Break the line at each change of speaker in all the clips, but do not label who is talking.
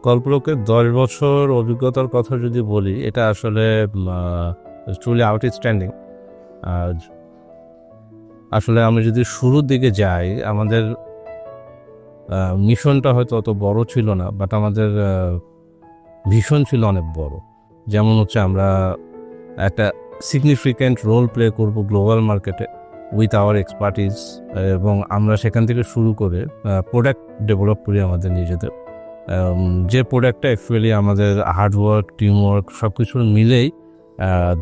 কল্পলোকের 10 বছর অভিজ্ঞতার কথা যদি বলি, এটা আসলে ট্রুলি আউটস্ট্যান্ডিং। আসলে আমি যদি শুরুর দিকে যাই, আমাদের মিশনটা হয়তো অত বড় ছিল না, বাট আমাদের ভিশন ছিল অনেক বড়। যেমন হচ্ছে আমরা একটা সিগনিফিক্যান্ট রোল প্লে করব গ্লোবাল মার্কেটে উইথ আওয়ার এক্সপার্টিস, এবং আমরা সেখান থেকে শুরু করে প্রোডাক্ট ডেভেলপ করি আমাদের নিজেদের। যে প্রোডাক্টটা অ্যাকচুয়ালি আমাদের হার্ডওয়ার্ক, টিমওয়ার্ক সব কিছুর মিলেই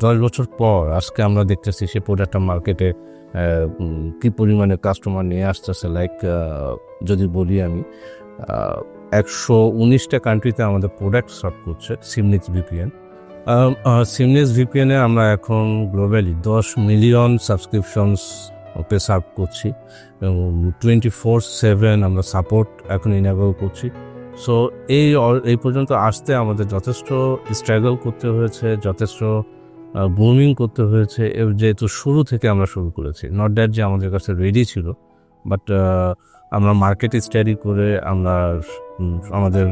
10 বছর পর আজকে আমরা দেখতেছি সে প্রোডাক্টটা মার্কেটে কী পরিমাণে কাস্টমার নিয়ে আসতেছে। লাইক যদি বলি আমি 119টা কান্ট্রিতে আমাদের প্রোডাক্ট সার্ভ করছে সিমনিক্স ভিপিএন। সিমনিক্স ভিপিএনে আমরা এখন গ্লোবালি 10 মিলিয়ন সাবস্ক্রিপশনস ওকে সার্ভ করছি এবং 24/7 আমরা সাপোর্ট এখন ইনেবল করছি। সো এই পর্যন্ত আসতে আমাদের যথেষ্ট স্ট্রাগল করতে হয়েছে, যথেষ্ট বুমিং করতে হয়েছে, যেহেতু শুরু থেকে আমরা শুরু করেছি। নট দ্যাট যে আমাদের কাছে রেডি ছিল, বাট আমরা মার্কেট স্টাডি করে আমরা আমাদের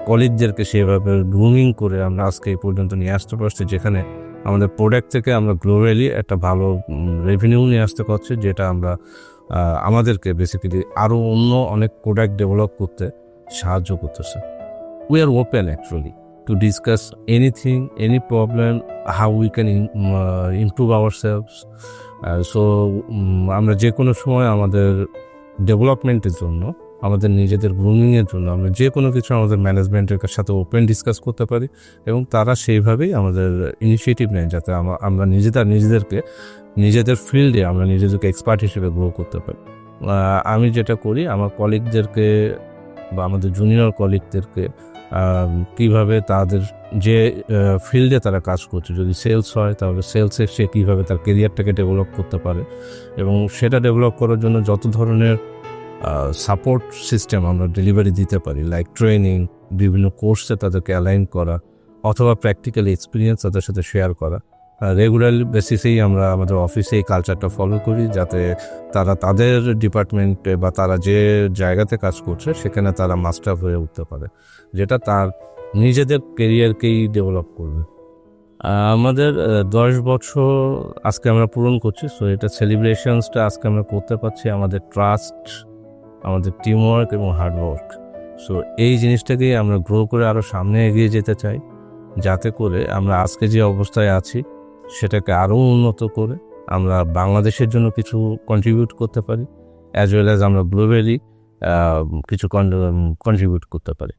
কলিগদেরকে সেভাবে গ্রুমিং করে আমরা আজকে এই পর্যন্ত নিয়ে আসতে পারছি, যেখানে আমাদের প্রোডাক্ট থেকে আমরা গ্লোবালি একটা ভালো রেভিনিউ নিয়ে আসতে পারছি, যেটা আমরা আমাদেরকে বেসিক্যালি আরও অন্য অনেক প্রোডাক্ট ডেভেলপ করতে সাহায্য করতেছে। We are open actually to discuss anything, any problem, how we can improve ourselves. So আমরা যে কোনো সময় আমাদের ডেভেলপমেন্টের জন্য, আমাদের নিজেদের গ্রুমিংয়ের জন্য আমরা যে কোনো কিছু আমাদের ম্যানেজমেন্টের সাথে ওপেন ডিসকাস করতে পারি, এবং তারা সেইভাবেই আমাদের ইনিশিয়েটিভ নেয় যাতে আমরা নিজেদেরকে নিজেদের ফিল্ডে আমরা নিজেদেরকে এক্সপার্ট হিসেবে গ্রো করতে পারি। আমি যেটা করি, আমার কলিগদেরকে বা আমাদের জুনিয়র কলিগদেরকে কীভাবে তাদের যে ফিল্ডে তারা কাজ করছে, যদি সেলস হয় তাহলে সেলসে সে কীভাবে তার কেরিয়ারটাকে ডেভেলপ করতে পারে, এবং সেটা ডেভেলপ করার জন্য যত ধরনের সাপোর্ট সিস্টেম আমরা ডেলিভারি দিতে পারি, লাইক ট্রেনিং, বিভিন্ন কোর্সে তাদেরকে অ্যালাইন করা, অথবা প্র্যাকটিক্যাল এক্সপিরিয়েন্স তাদের সাথে শেয়ার করা। রেগুলার বেসিসেই আমরা আমাদের অফিসে এই কালচারটা ফলো করি, যাতে তারা তাদের ডিপার্টমেন্টে বা তারা যে জায়গাতে কাজ করছে সেখানে তারা মাস্টার হয়ে উঠতে পারে, যেটা তার নিজেদের কেরিয়ারকেই ডেভেলপ করবে। আমাদের 10 বছর আজকে আমরা পূরণ করছি। সো এটা সেলিব্রেশনসটা আজকে আমরা করতে পারছি আমাদের ট্রাস্ট, আমাদের টিমওয়ার্ক এবং হার্ডওয়ার্ক। সো এই জিনিসটাকেই আমরা গ্রো করে আরও সামনে এগিয়ে যেতে চাই, যাতে করে আমরা আজকে যে অবস্থায় আছি সেটাকে আরও উন্নত করে আমরা বাংলাদেশের জন্য কিছু কন্ট্রিবিউট করতে পারি, অ্যাজ ওয়েল অ্যাজ আমরা গ্লোবালি কিছু কন্ট্রিবিউট করতে পারি।